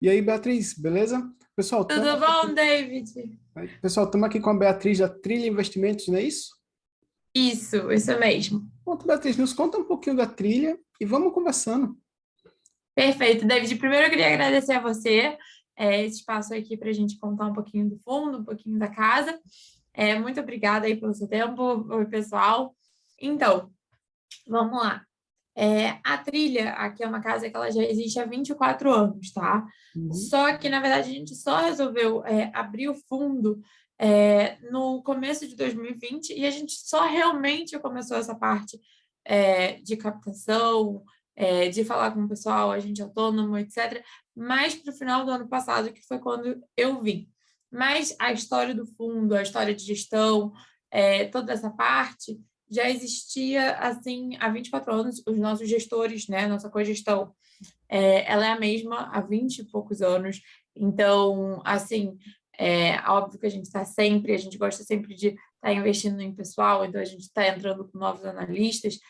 E aí, Beatriz, beleza? Pessoal, Tudo bom, David? estamos aqui com a Beatriz da Trilha Investimentos, não é isso? Isso mesmo. Pronto, Beatriz, nos conta um pouquinho da trilha e vamos conversando. Perfeito, David. Primeiro eu queria agradecer a você, esse espaço aqui para a gente contar um pouquinho do fundo, um pouquinho da casa. Muito obrigada aí pelo seu tempo, oi, pessoal. Então, vamos lá. A trilha aqui é uma casa que ela já existe há 24 anos, tá? Uhum. Só que, na verdade, a gente só resolveu abrir o fundo no começo de 2020 e a gente só realmente começou essa parte de captação, de falar com o pessoal, agente autônomo, etc., mais para o final do ano passado, que foi quando eu vim. Mas a história do fundo, a história de gestão, toda essa parte já existia assim há 24 anos. Os nossos gestores, né, nossa cogestão, ela é a mesma há 20 e poucos anos. Então, assim, óbvio que a gente gosta sempre de estar investindo em pessoal, então a gente está entrando com novos analistas.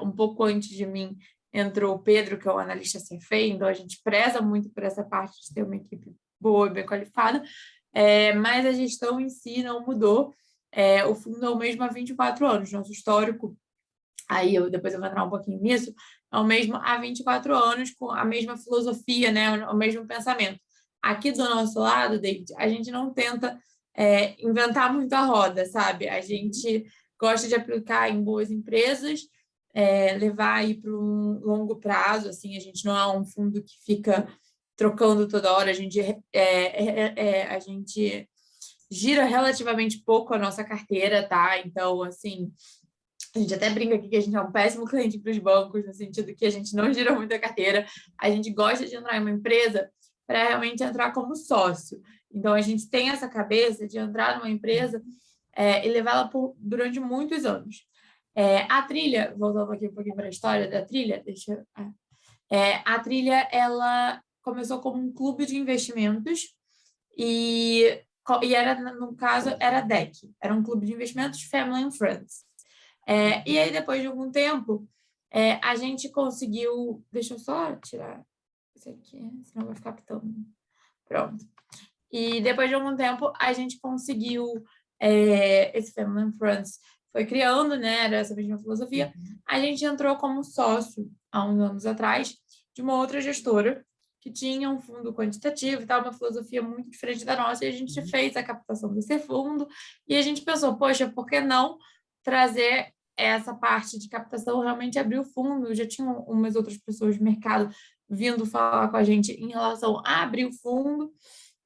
Um pouco antes de mim entrou o Pedro, que é o analista CFA, então a gente preza muito por essa parte de ter uma equipe boa e bem qualificada, mas a gestão em si não mudou. O fundo é o mesmo há 24 anos, nosso histórico, aí depois eu vou entrar um pouquinho nisso, é o mesmo há 24 anos, com a mesma filosofia, né, o mesmo pensamento. Aqui do nosso lado, David, a gente não tenta inventar muito a roda, sabe? A gente gosta de aplicar em boas empresas, levar aí para um longo prazo, assim, a gente não é um fundo que fica trocando toda hora, a gente gira relativamente pouco a nossa carteira, tá? Então, assim, a gente até brinca aqui que a gente é um péssimo cliente para os bancos, no sentido que a gente não gira muito a carteira. A gente gosta de entrar em uma empresa para realmente entrar como sócio. Então, a gente tem essa cabeça de entrar numa empresa e levá-la durante muitos anos. A trilha, voltando aqui um pouquinho para a história da trilha, a trilha, ela começou como um clube de investimentos e era, no caso, era DEC, era um clube de investimentos Family and Friends. E aí, depois de algum tempo, a gente conseguiu. Deixa eu só tirar isso aqui, senão vai ficar pitando. Pronto. E depois de algum tempo, a gente conseguiu. Esse Family and Friends foi criando, né? Era essa mesma filosofia. A gente entrou como sócio, há uns anos atrás, de uma outra gestora que tinha um fundo quantitativo e tal, uma filosofia muito diferente da nossa, e a gente fez a captação desse fundo, e a gente pensou, poxa, por que não trazer essa parte de captação, realmente abrir o fundo? Já tinham umas outras pessoas do mercado vindo falar com a gente em relação a abrir o fundo,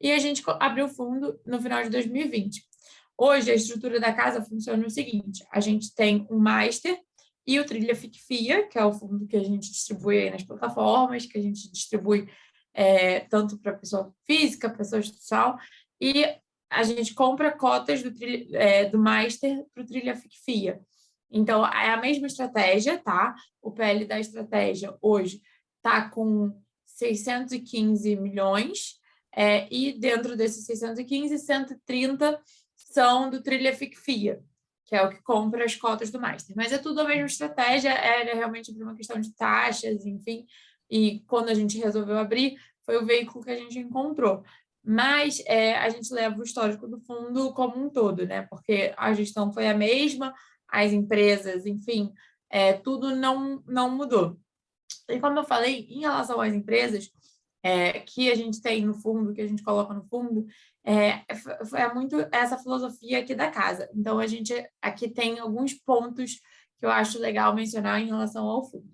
e a gente abriu o fundo no final de 2020. Hoje, a estrutura da casa funciona o seguinte: a gente tem um master e o Trilha Fic FIA, que é o fundo que a gente distribui aí nas plataformas, que a gente distribui tanto para pessoa física, pessoa institucional, e a gente compra cotas do Master para o Trilha Fic FIA. Então, é a mesma estratégia, tá? O PL da estratégia hoje está com 615 milhões, e dentro desses 615, 130 são do Trilha Fic FIA, que é o que compra as cotas do Master. Mas é tudo a mesma estratégia, era realmente por uma questão de taxas, enfim, e quando a gente resolveu abrir, foi o veículo que a gente encontrou. Mas a gente leva o histórico do fundo como um todo, né? Porque a gestão foi a mesma, as empresas, enfim, tudo não mudou. E como eu falei, em relação às empresas que a gente tem no fundo, que a gente coloca no fundo, é muito essa filosofia aqui da casa. Então, a gente aqui tem alguns pontos que eu acho legal mencionar em relação ao fundo.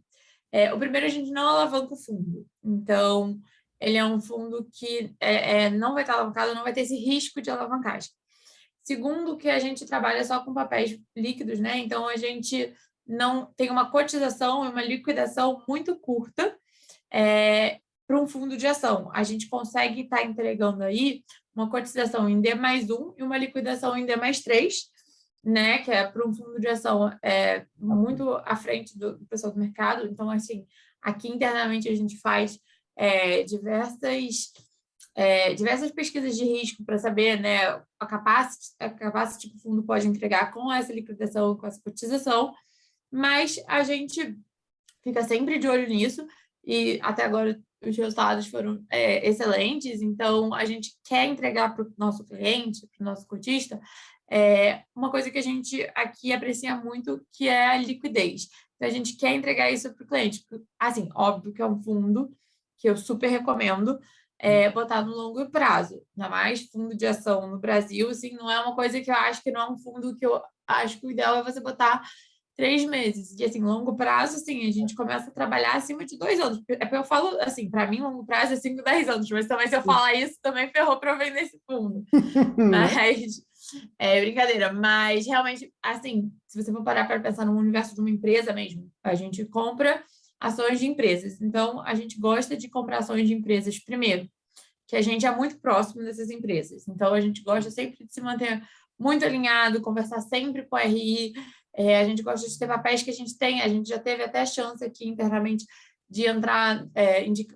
O primeiro, a gente não alavanca o fundo. Então, ele é um fundo que não vai estar alavancado, não vai ter esse risco de alavancagem. Segundo, que a gente trabalha só com papéis líquidos, né? Então, a gente não tem uma cotização e uma liquidação muito curta para um fundo de ação. A gente consegue estar entregando aí uma cotização em D+1 e uma liquidação em D+3, né? Que é para um fundo de ação muito à frente do pessoal do mercado. Então, assim, aqui internamente a gente faz diversas pesquisas de risco para saber, né, a capacity que o fundo pode entregar com essa liquidação, com essa cotização, mas a gente fica sempre de olho nisso, e até agora os resultados foram excelentes, então a gente quer entregar para o nosso cliente, para o nosso cotista, uma coisa que a gente aqui aprecia muito, que é a liquidez. Então, a gente quer entregar isso para o cliente. Assim, óbvio que é um fundo que eu super recomendo botar no longo prazo. Ainda mais fundo de ação no Brasil, assim, não é uma coisa que eu acho que não é um fundo que eu acho que o ideal é você botar 3 meses. E, assim, longo prazo, assim, a gente começa a trabalhar acima de 2 anos. É porque eu falo, assim, para mim, longo prazo é 5, 10 anos, mas também se eu falar isso, também ferrou para eu vender esse fundo. Mas, brincadeira. Mas, realmente, assim, se você for parar para pensar no universo de uma empresa mesmo, a gente compra ações de empresas. Então, a gente gosta de comprar ações de empresas primeiro, que a gente é muito próximo dessas empresas. Então, a gente gosta sempre de se manter muito alinhado, conversar sempre com a RI. A gente gosta de ter papéis que a gente tem. A gente já teve até chance aqui internamente de entrar,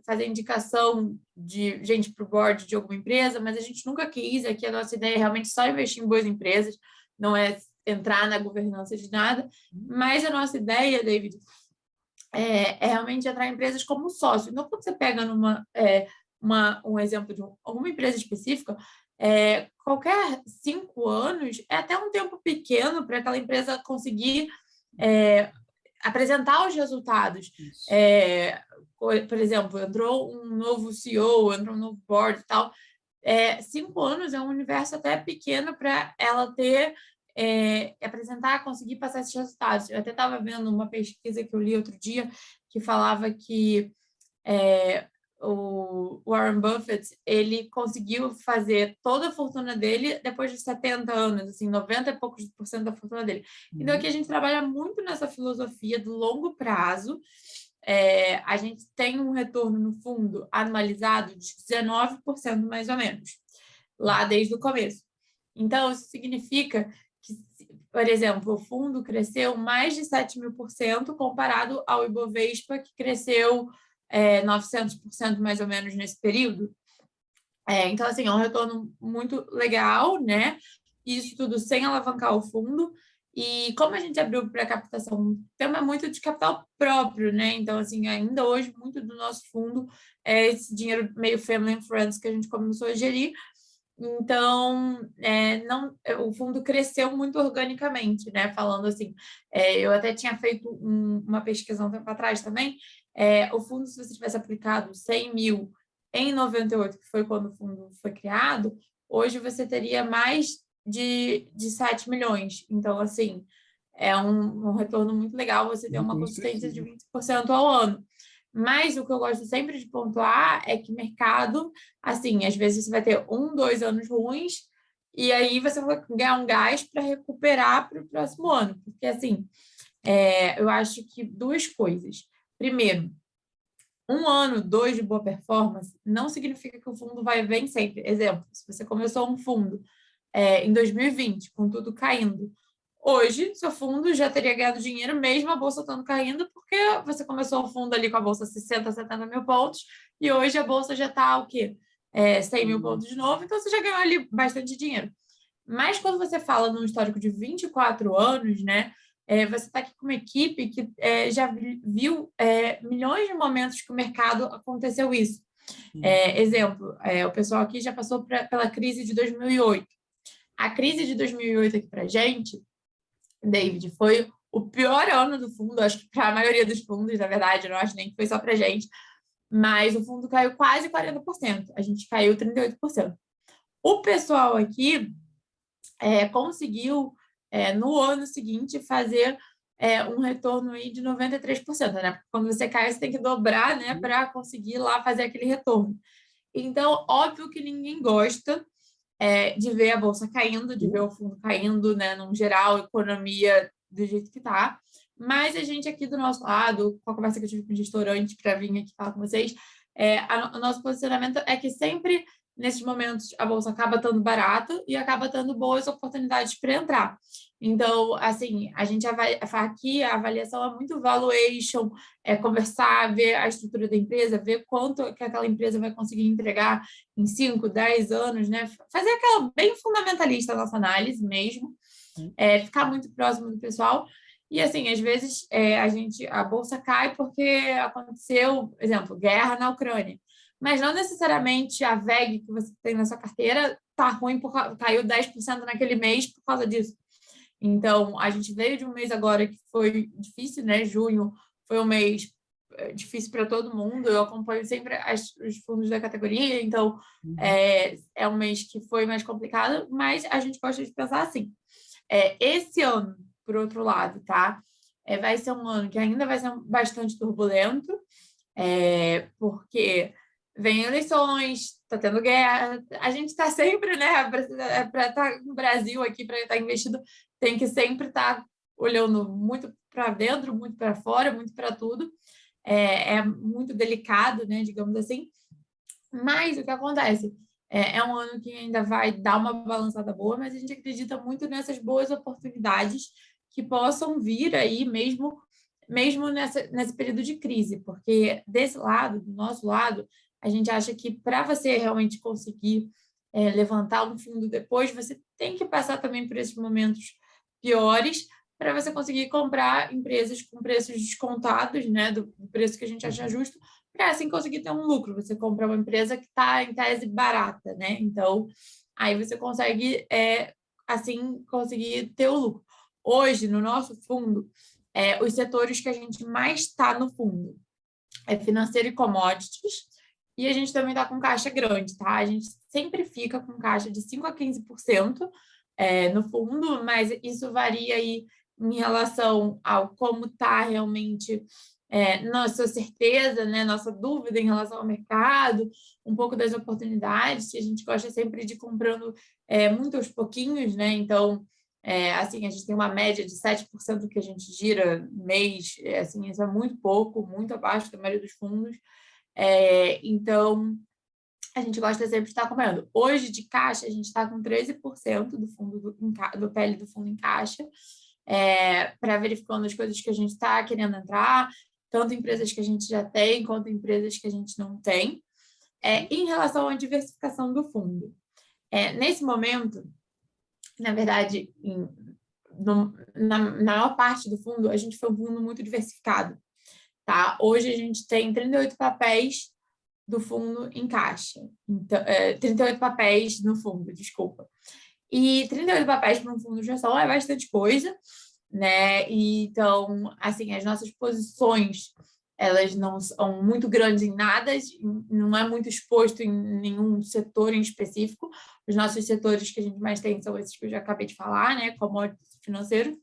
fazer indicação de gente para o board de alguma empresa, mas a gente nunca quis. Aqui a nossa ideia é realmente só investir em boas empresas, não é entrar na governança de nada. Mas a nossa ideia, David, é realmente entrar em empresas como sócio. Então, quando você pega um exemplo de alguma empresa específica, qualquer 5 anos é até um tempo pequeno para aquela empresa conseguir apresentar os resultados. Por exemplo, entrou um novo CEO, entrou um novo board e tal. 5 anos é um universo até pequeno para ela ter apresentar, conseguir passar esses resultados. Eu até estava vendo uma pesquisa que eu li outro dia que falava que o Warren Buffett, ele conseguiu fazer toda a fortuna dele depois de 70 anos, assim, 90 e poucos por cento da fortuna dele. Então, aqui a gente trabalha muito nessa filosofia do longo prazo. A gente tem um retorno no fundo anualizado de 19% mais ou menos, lá desde o começo. Então, isso significa que, por exemplo, o fundo cresceu mais de 7.000% comparado ao Ibovespa, que cresceu 900% mais ou menos nesse período. Então, assim, é um retorno muito legal, né? Isso tudo sem alavancar o fundo. E como a gente abriu para captação, o tema é muito de capital próprio, né? Então, assim, ainda hoje, muito do nosso fundo é esse dinheiro meio family and friends que a gente começou a gerir. Então, o fundo cresceu muito organicamente, né? Falando assim, eu até tinha feito uma pesquisa um tempo atrás também. O fundo, se você tivesse aplicado 100 mil em 98, que foi quando o fundo foi criado, hoje você teria mais de 7 milhões. Então, assim, é um retorno muito legal você ter uma consistência de 20% ao ano. Mas o que eu gosto sempre de pontuar é que mercado, assim, às vezes você vai ter 1, 2 anos ruins e aí você vai ganhar um gás para recuperar para o próximo ano. Porque, assim, eu acho que duas coisas. Primeiro, 1 ano, 2 de boa performance não significa que o fundo vai bem sempre. Exemplo, se você começou um fundo em 2020, com tudo caindo, hoje, seu fundo já teria ganhado dinheiro, mesmo a bolsa estando caindo, porque você começou o fundo ali com a bolsa 60, 70 mil pontos, e hoje a bolsa já está o quê? 100 mil pontos de novo, então você já ganhou ali bastante dinheiro. Mas quando você fala num histórico de 24 anos, né? Você está aqui com uma equipe que já viu milhões de momentos que o mercado aconteceu isso. Exemplo, o pessoal aqui já passou pela crise de 2008. A crise de 2008 aqui para a gente, David, foi o pior ano do fundo, acho que para a maioria dos fundos, na verdade, eu não acho nem que foi só para a gente, mas o fundo caiu quase 40%, a gente caiu 38%. O pessoal aqui conseguiu, no ano seguinte, fazer um retorno aí de 93%, né? Porque quando você cai, você tem que dobrar, né, para conseguir lá fazer aquele retorno. Então, óbvio que ninguém gosta de ver a bolsa caindo, de ver o fundo caindo, né, num geral, a economia do jeito que está. Mas a gente aqui do nosso lado, com a conversa que eu tive com o gestor antes para vir aqui falar com vocês, o nosso posicionamento é que sempre, nesses momentos, a bolsa acaba estando barata e acaba tendo boas oportunidades para entrar. Então, assim, a gente aqui, a avaliação é muito valuation, conversar, ver a estrutura da empresa, ver quanto que aquela empresa vai conseguir entregar em 5, 10 anos, né? Fazer aquela bem fundamentalista a nossa análise mesmo, ficar muito próximo do pessoal. E, assim, às vezes a bolsa cai porque aconteceu, por exemplo, guerra na Ucrânia. Mas não necessariamente a VEG que você tem na sua carteira está ruim, caiu 10% naquele mês por causa disso. Então, a gente veio de um mês agora que foi difícil, né? Junho foi um mês difícil para todo mundo. Eu acompanho sempre os fundos da categoria, então é um mês que foi mais complicado, mas a gente gosta de pensar assim. Esse ano, por outro lado, tá? Vai ser um ano que ainda vai ser bastante turbulento, porque vem eleições, está tendo guerra, a gente está sempre, né? Para estar no Brasil aqui, para estar investido, tem que sempre estar olhando muito para dentro, muito para fora, muito para tudo. É muito delicado, né? Digamos assim. Mas o que acontece? É um ano que ainda vai dar uma balançada boa, mas a gente acredita muito nessas boas oportunidades que possam vir aí mesmo nesse período de crise, porque desse lado, do nosso lado, a gente acha que para você realmente conseguir levantar um fundo depois, você tem que passar também por esses momentos piores para você conseguir comprar empresas com preços descontados, né, do preço que a gente acha justo, para assim conseguir ter um lucro. Você compra uma empresa que está em tese barata, né? Então, aí você consegue assim conseguir ter o lucro. Hoje, no nosso fundo, os setores que a gente mais está no fundo é financeiro e commodities, e a gente também está com caixa grande, tá? A gente sempre fica com caixa de 5 a 15% no fundo, mas isso varia aí em relação ao como está realmente nossa certeza, né? Nossa dúvida em relação ao mercado, um pouco das oportunidades, que a gente gosta sempre de ir comprando muito aos pouquinhos, né? Então, assim, a gente tem uma média de 7% que a gente gira mês, assim, isso é muito pouco, muito abaixo da maioria dos fundos. Então, a gente gosta sempre de estar acompanhando. Hoje, de caixa, a gente está com 13% do fundo do PL do fundo em caixa, para verificando as coisas que a gente está querendo entrar, tanto empresas que a gente já tem, quanto empresas que a gente não tem. Em relação à diversificação do fundo. Nesse momento, na verdade, na maior parte do fundo, a gente foi um fundo muito diversificado. Tá? Hoje, a gente tem 38 papéis do fundo em caixa. Então, 38 papéis no fundo, desculpa. E 38 papéis para um fundo de ação é bastante coisa, né? E, então, assim, as nossas posições, elas não são muito grandes em nada, não é muito exposto em nenhum setor em específico. Os nossos setores que a gente mais tem são esses que eu já acabei de falar, né? Commodities financeiros.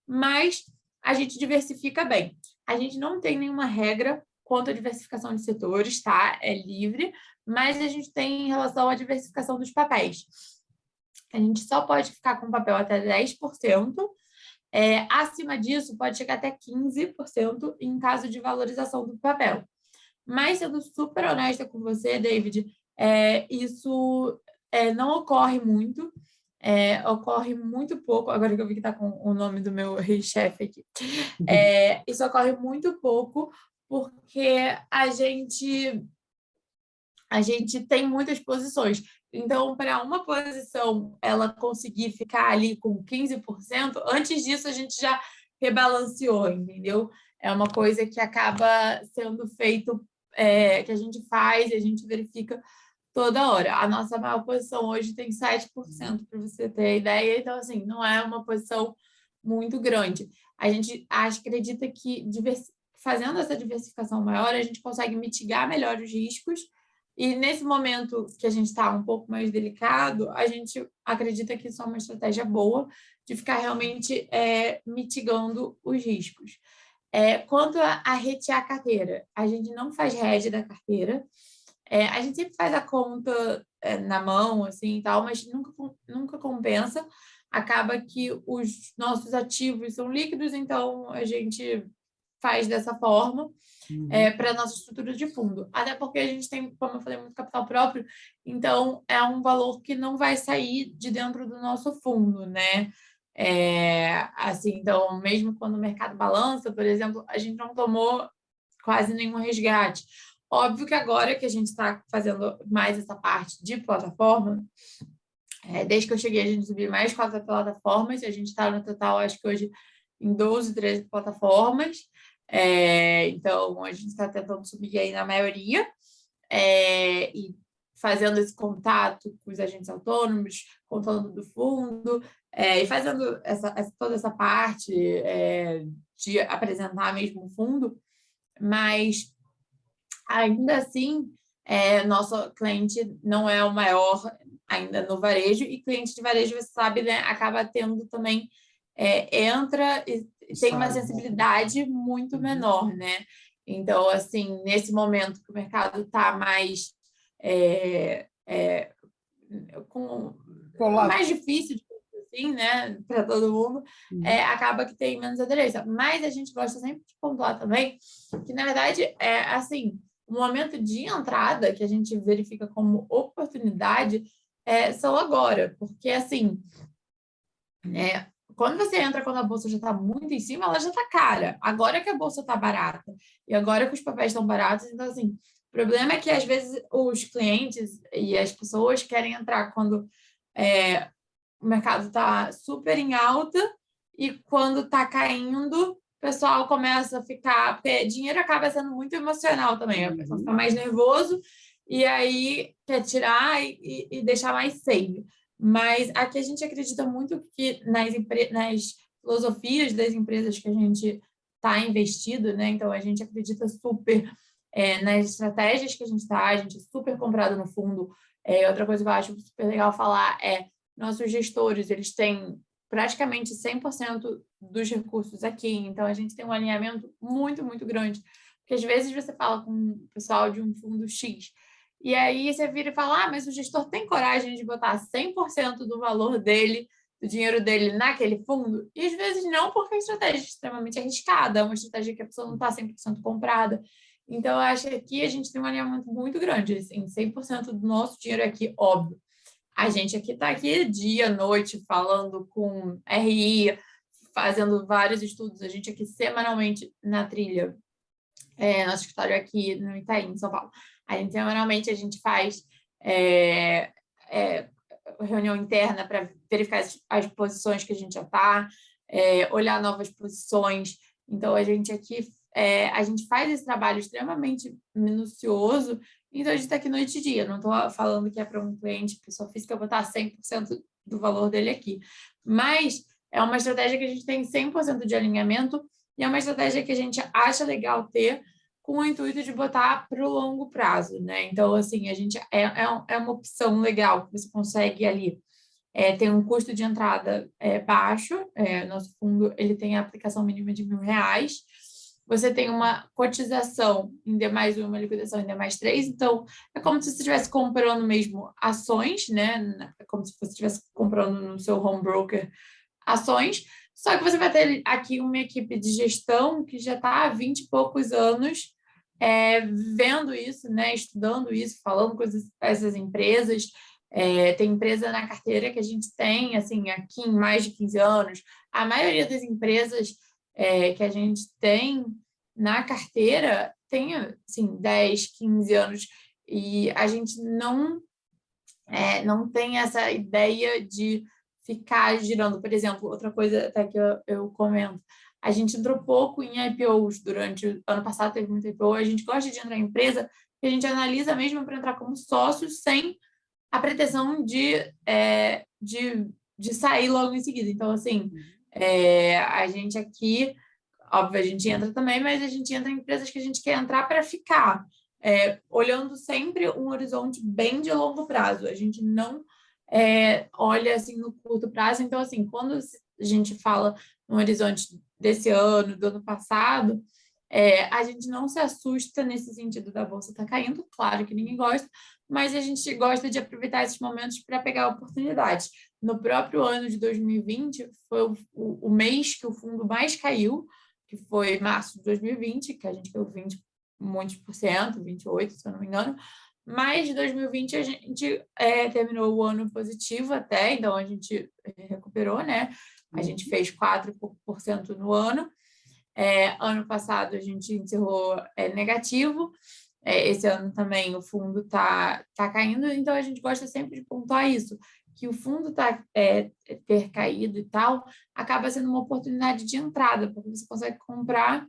Mas a gente diversifica bem. A gente não tem nenhuma regra quanto à diversificação de setores, tá? É livre, mas a gente tem em relação à diversificação dos papéis. A gente só pode ficar com papel até 10%. Acima disso, pode chegar até 15% em caso de valorização do papel. Mas, sendo super honesta com você, David, isso não ocorre muito. Ocorre muito pouco, agora que eu vi que está com o nome do meu chefe aqui. Isso ocorre muito pouco, porque a gente tem muitas posições. Então, para uma posição ela conseguir ficar ali com 15%, antes disso a gente já rebalanceou, entendeu? É uma coisa que acaba sendo feito, que a gente faz e a gente verifica toda hora. A nossa maior posição hoje tem 7%, para você ter ideia. Então, assim, não é uma posição muito grande. A gente acredita que fazendo essa diversificação maior, a gente consegue mitigar melhor os riscos. E nesse momento que a gente está um pouco mais delicado, a gente acredita que isso é uma estratégia boa de ficar realmente mitigando os riscos. Quanto a retear a carteira, a gente não faz hedge da carteira. A gente sempre faz a conta na mão, assim, e tal, mas nunca compensa. Acaba que os nossos ativos são líquidos, então a gente faz dessa forma para a nossa estrutura de fundo. Até porque a gente tem, como eu falei, muito capital próprio, então é um valor que não vai sair de dentro do nosso fundo, né? Assim, então, mesmo quando o mercado balança, por exemplo, a gente não tomou quase nenhum resgate. Óbvio que agora que a gente está fazendo mais essa parte de plataforma, desde que eu cheguei, a gente subiu mais 4 plataformas, a gente está no total, acho que hoje em 12, 13 plataformas. Então, a gente está tentando subir aí na maioria e fazendo esse contato com os agentes autônomos, contando do fundo, e fazendo toda essa parte de apresentar mesmo o fundo, mas ainda assim, nosso cliente não é o maior ainda no varejo, e cliente de varejo, você sabe, né, acaba tendo também, entra e tem uma sensibilidade muito menor, né? Então, assim, nesse momento que o mercado está mais com mais difícil, assim, né, para todo mundo, acaba que tem menos aderência. Mas a gente gosta sempre de pontuar também que, na verdade, assim, o momento de entrada que a gente verifica como oportunidade são agora, porque, assim, quando você entra, quando a bolsa já está muito em cima, ela já está cara. Agora que a bolsa está barata e agora que os papéis estão baratos, então, assim, o problema é que, às vezes, os clientes e as pessoas querem entrar quando o mercado está super em alta e quando está caindo, o pessoal começa a ficar... Porque dinheiro acaba sendo muito emocional também. A pessoa fica mais nervoso e aí quer tirar e deixar mais safe. Mas aqui a gente acredita muito que nas filosofias das empresas que a gente está investido, né? Então, a gente acredita super nas estratégias que a gente é super comprado no fundo. Outra coisa que eu acho super legal falar nossos gestores, eles têm praticamente 100% dos recursos aqui, então a gente tem um alinhamento muito, muito grande. Porque às vezes você fala com o pessoal de um fundo X, e aí você vira e fala, mas o gestor tem coragem de botar 100% do valor dele, do dinheiro dele naquele fundo? E às vezes não, porque a estratégia é extremamente arriscada, é uma estratégia que a pessoa não está 100% comprada. Então, eu acho que aqui a gente tem um alinhamento muito grande, assim, 100% do nosso dinheiro aqui, óbvio. A gente aqui está aqui dia, noite, falando com RI, fazendo vários estudos. A gente aqui semanalmente na trilha, nosso escritório aqui no Itaim, em São Paulo. Semanalmente a gente faz reunião interna para verificar as posições que a gente já está, olhar novas posições. Então, a gente aqui a gente faz esse trabalho extremamente minucioso. Então, a gente está aqui noite e dia. Não estou falando que é para um cliente, pessoa física, botar 100% do valor dele aqui. Mas é uma estratégia que a gente tem 100% de alinhamento e é uma estratégia que a gente acha legal ter com o intuito de botar para o longo prazo, né? Então, assim, a gente é uma opção legal que você consegue ali. Tem um custo de entrada baixo. Nosso fundo ele tem a aplicação mínima de R$ 1.000. Você tem uma cotização em D+1, uma liquidação em D+3, então é como se você estivesse comprando mesmo ações, né? É como se você estivesse comprando no seu home broker ações, só que você vai ter aqui uma equipe de gestão que já está há 20 e poucos anos vendo isso, né? Estudando isso, falando com essas empresas. Tem empresa na carteira que a gente tem, assim, aqui em mais de 15 anos. A maioria das empresas que a gente tem na carteira tem, assim, 10, 15 anos. E a gente não tem essa ideia de ficar girando. Por exemplo, outra coisa até que eu comento, a gente entrou pouco em IPOs durante o ano passado, teve muito IPO, a gente gosta de entrar em empresa que a gente analisa mesmo para entrar como sócio sem a pretensão de sair logo em seguida. Então, assim, a gente aqui, óbvio, a gente entra também, mas a gente entra em empresas que a gente quer entrar para ficar, olhando sempre um horizonte bem de longo prazo. A gente não olha assim no curto prazo. Então, assim, quando a gente fala no horizonte desse ano, do ano passado, a gente não se assusta nesse sentido da bolsa estar caindo, claro que ninguém gosta, mas a gente gosta de aproveitar esses momentos para pegar oportunidades. No próprio ano de 2020, foi o mês que o fundo mais caiu, que foi março de 2020, que a gente caiu 20 muitos por cento, 28, se eu não me engano. Mas de 2020 a gente terminou o ano positivo até, então a gente recuperou, né? A gente fez 4% no ano. Ano passado a gente encerrou negativo. esse ano também o fundo tá caindo, então a gente gosta sempre de pontuar isso, que o fundo ter caído e tal, acaba sendo uma oportunidade de entrada, porque você consegue comprar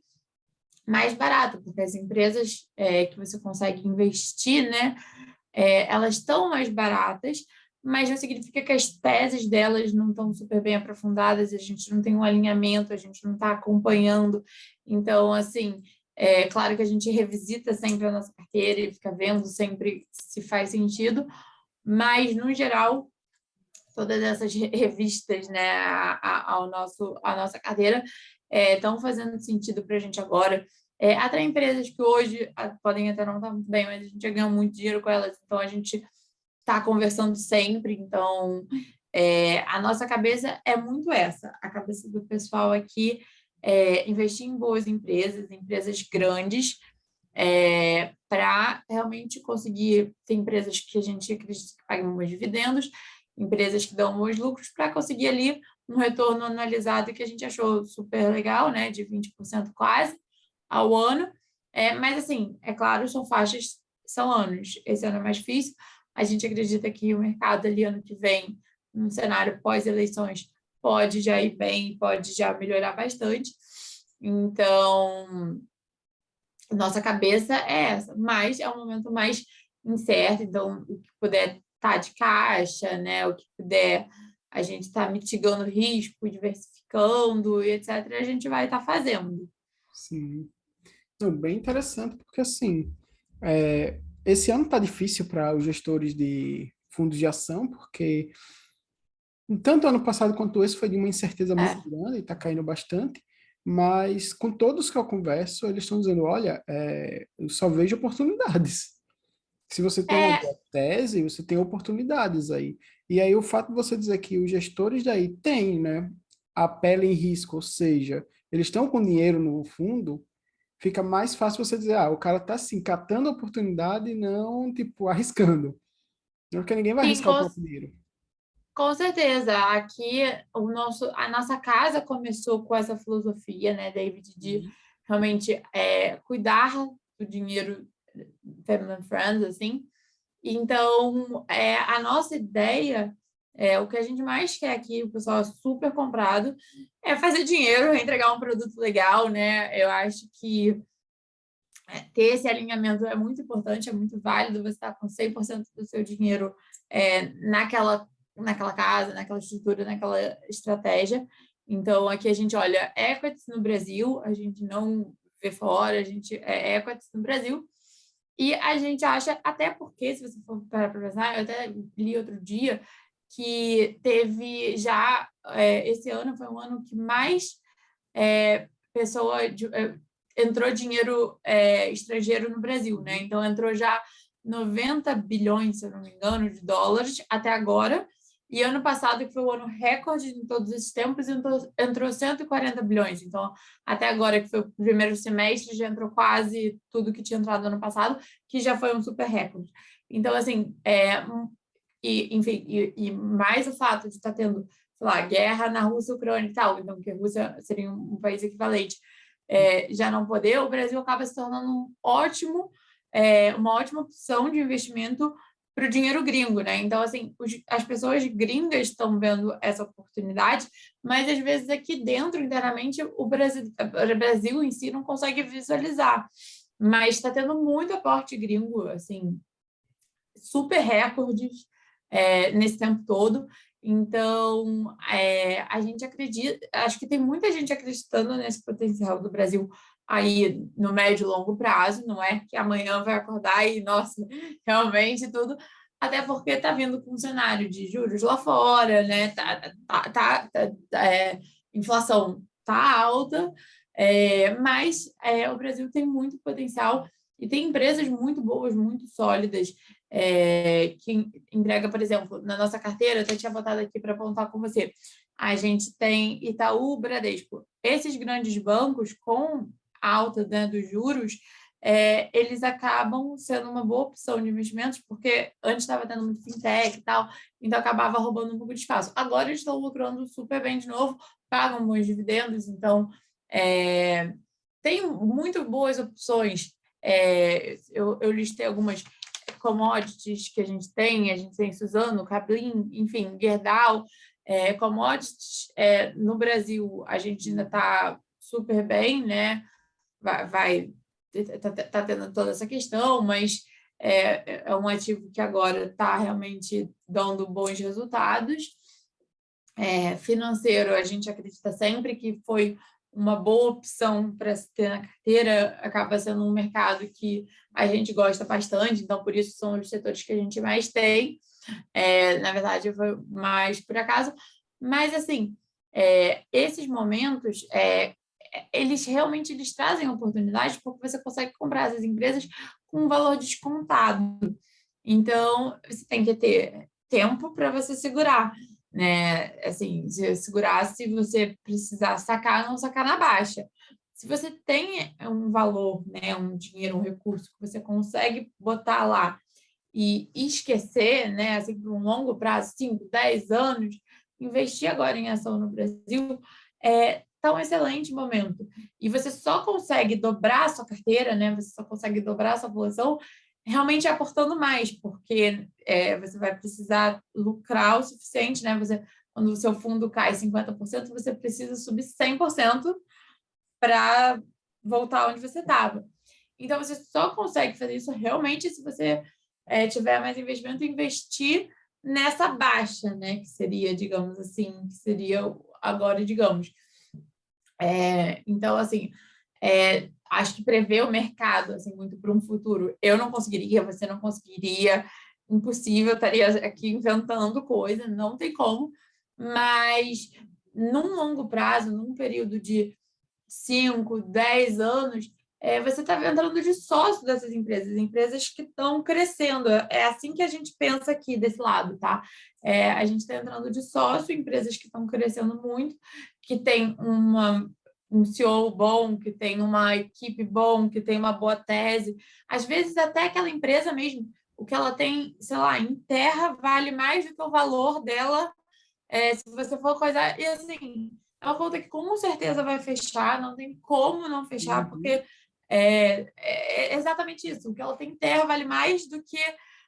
mais barato, porque as empresas que você consegue investir, né, elas estão mais baratas, mas não significa que as teses delas não estão super bem aprofundadas, a gente não tem um alinhamento, a gente não está acompanhando. Então, assim, é claro que a gente revisita sempre a nossa carteira e fica vendo sempre se faz sentido, mas, no geral, todas essas revistas, né, à nossa carteira estão fazendo sentido para a gente agora. Até empresas que hoje podem até não estar muito bem, mas a gente já ganha muito dinheiro com elas, então a gente está conversando sempre. Então, a nossa cabeça é muito essa. A cabeça do pessoal aqui investir em boas empresas, empresas grandes, para realmente conseguir ter empresas que a gente acredita que pagam bons dividendos, empresas que dão bons lucros, para conseguir ali um retorno anualizado que a gente achou super legal, né, de 20% quase ao ano. Mas, assim, é claro, são faixas, são anos. Esse ano é mais difícil. A gente acredita que o mercado ali ano que vem, num cenário pós-eleições, pode já ir bem, pode já melhorar bastante. Então, nossa cabeça é essa, mas é um momento mais incerto, então o que puder estar de caixa, né? O que puder a gente está mitigando risco, diversificando e etc., a gente vai estar fazendo. Sim. Não, bem interessante, porque assim, esse ano está difícil para os gestores de fundos de ação, porque tanto ano passado quanto esse foi de uma incerteza muito É, grande, está caindo bastante, mas com todos que eu converso, eles estão dizendo, olha, eu só vejo oportunidades. Se você tem uma é, boa tese, você tem oportunidades aí. E aí o fato de você dizer que os gestores daí têm, né, a pele em risco, ou seja, eles estão com dinheiro no fundo, fica mais fácil você dizer, o cara tá assim, catando a oportunidade e não, tipo, arriscando. Não, porque ninguém vai sim, arriscar o próprio dinheiro. com certeza. Aqui a nossa casa começou com essa filosofia, né, David, de Uhum. realmente cuidar do dinheiro family friends, assim. Então, a nossa ideia, o que a gente mais quer aqui, o pessoal é super comprado, é fazer dinheiro, entregar um produto legal, né? Eu acho que ter esse alinhamento é muito importante, é muito válido você estar com 100% do seu dinheiro naquela casa, naquela estrutura, naquela estratégia. Então, aqui a gente olha equities no Brasil, a gente não vê fora, a gente equities no Brasil. E a gente acha, até porque, se você for parar para pensar, eu até li outro dia que teve já, esse ano foi um ano que mais pessoa entrou dinheiro estrangeiro no Brasil, né? Uhum. Então entrou já 90 bilhões, se eu não me engano, de dólares até agora. E ano passado, que foi o ano recorde de todos esses tempos, entrou 140 bilhões. Então, até agora, que foi o primeiro semestre, já entrou quase tudo que tinha entrado ano passado, que já foi um super recorde. Então, assim, enfim, e mais o fato de estar tendo, sei lá, guerra na Rússia, Ucrânia e tal, então, que a Rússia seria um país equivalente, já não poder, o Brasil acaba se tornando uma ótima opção de investimento para o dinheiro gringo, né? Então, assim, as pessoas gringas estão vendo essa oportunidade, mas às vezes aqui dentro, internamente, o Brasil em si não consegue visualizar. Mas está tendo muito aporte gringo, assim, super recordes nesse tempo todo. Então, a gente acredita, acho que tem muita gente acreditando nesse potencial do Brasil aí no médio e longo prazo, não é que amanhã vai acordar e, nossa, realmente tudo, até porque está vindo com um cenário de juros lá fora, né? Inflação tá alta, mas o Brasil tem muito potencial e tem empresas muito boas, muito sólidas, que entrega, por exemplo, na nossa carteira, eu até tinha botado aqui para apontar com você, a gente tem Itaú, Bradesco. Esses grandes bancos, com a alta, né, dos juros, eles acabam sendo uma boa opção de investimentos, porque antes estava tendo muito fintech e tal, então acabava roubando um pouco de espaço. Agora eles estão lucrando super bem de novo, pagam bons dividendos, então tem muito boas opções Eu listei algumas commodities que a gente tem Suzano, Cablin, enfim, Gerdau, commodities. No Brasil, a gente ainda está super bem, né? Tá tendo toda essa questão, mas é um ativo que agora está realmente dando bons resultados. Financeiro, a gente acredita sempre que foi uma boa opção para se ter na carteira, acaba sendo um mercado que a gente gosta bastante, então por isso são os setores que a gente mais tem. Na verdade, foi mais por acaso, mas assim, esses momentos, eles trazem oportunidades porque você consegue comprar essas empresas com um valor descontado. Então, você tem que ter tempo para você segurar, né? Assim, segurar se você precisar sacar, não sacar na baixa. Se você tem um valor, né, um dinheiro, um recurso que você consegue botar lá e esquecer, né, assim, por um longo prazo, 5, 10 anos, investir agora em ação no Brasil tá um excelente momento. E você só consegue dobrar a sua carteira, né? Você só consegue dobrar a sua posição realmente aportando mais, porque você vai precisar lucrar o suficiente, né? Quando o seu fundo cai 50%, você precisa subir 100% para voltar onde você estava. Então, você só consegue fazer isso realmente se você tiver mais investimento, investir nessa baixa, né? Que seria, digamos assim, que seria agora, digamos. Então, assim, acho que prever o mercado assim, muito para um futuro, eu não conseguiria, você não conseguiria, impossível, estaria aqui inventando coisa, não tem como, mas num longo prazo, num período de 5, 10 anos, você está entrando de sócio dessas empresas que estão crescendo. É assim que a gente pensa aqui desse lado, tá? A gente está entrando de sócio, empresas que estão crescendo muito, que tem um CEO bom, que tem uma equipe bom, que tem uma boa tese. Às vezes, até aquela empresa mesmo, o que ela tem, sei lá, em terra, vale mais do que o valor dela, se você for coisar. E assim, é uma conta que com certeza vai fechar, não tem como não fechar, porque é exatamente isso. O que ela tem em terra vale mais do que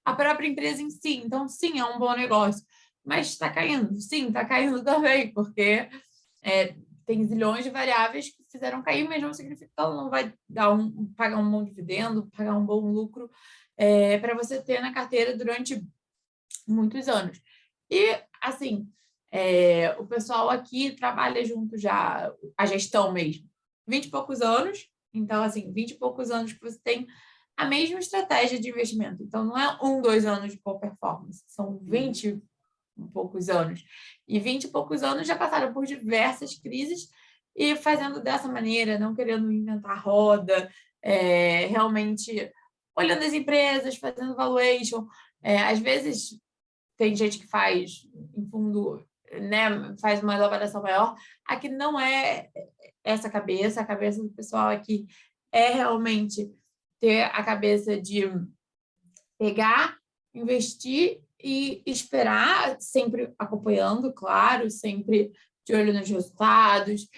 a própria empresa em si. Então, sim, é um bom negócio. Mas está caindo? Sim, está caindo também, porque tem zilhões de variáveis que fizeram cair, mas não significa que ela não vai pagar um bom dividendo, pagar um bom lucro para você ter na carteira durante muitos anos. E, assim, o pessoal aqui trabalha junto já, a gestão mesmo, 20 e poucos anos. Então, assim, 20 e poucos anos que você tem a mesma estratégia de investimento. Então, não é 1, 2 anos de boa performance, são 20 e poucos anos. E 20 e poucos anos já passaram por diversas crises e fazendo dessa maneira, não querendo inventar roda, realmente olhando as empresas, fazendo valuation. Às vezes tem gente que faz em fundo, né, faz uma elaboração maior. Aqui não é essa cabeça, a cabeça do pessoal aqui é realmente ter a cabeça de pegar, investir e esperar, sempre acompanhando, claro, sempre de olho nos resultados,